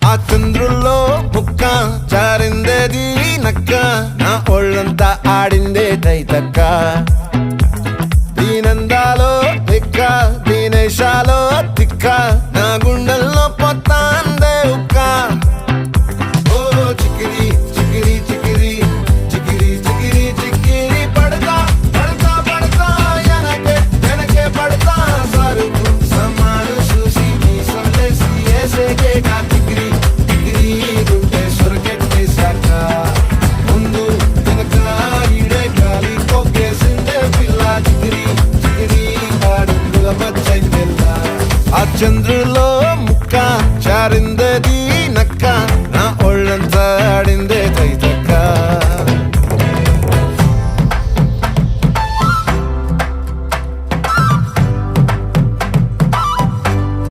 ఆ చంద్రుల్లో బుక్క జారిందేది నక్క నా ఒళ్ళంతా ఆడిందే తైతక్క దీనందాలో దిక్క దీనేశాలో తిక్క నా గుండెల్లో పొత్తాందే ఉక్క ఓ చికిరి చికిరి చికిరి చికిరి చికిరి చికిరి పడతా పడతా పడతా ఎనకే ఎనకే పడతా సరుకు సమాను చూసి నీ సొల్లేసి ఏసేకేగా చికిరి చికిరి గుంటే సొరకెట్టేశాక ముందు వెనక ఈడే గాలి కొక్కేసిందే పిల్ల చికిరి చికిరి అడుగుల మచ్చైందెల్ల ఆ చంద్రులో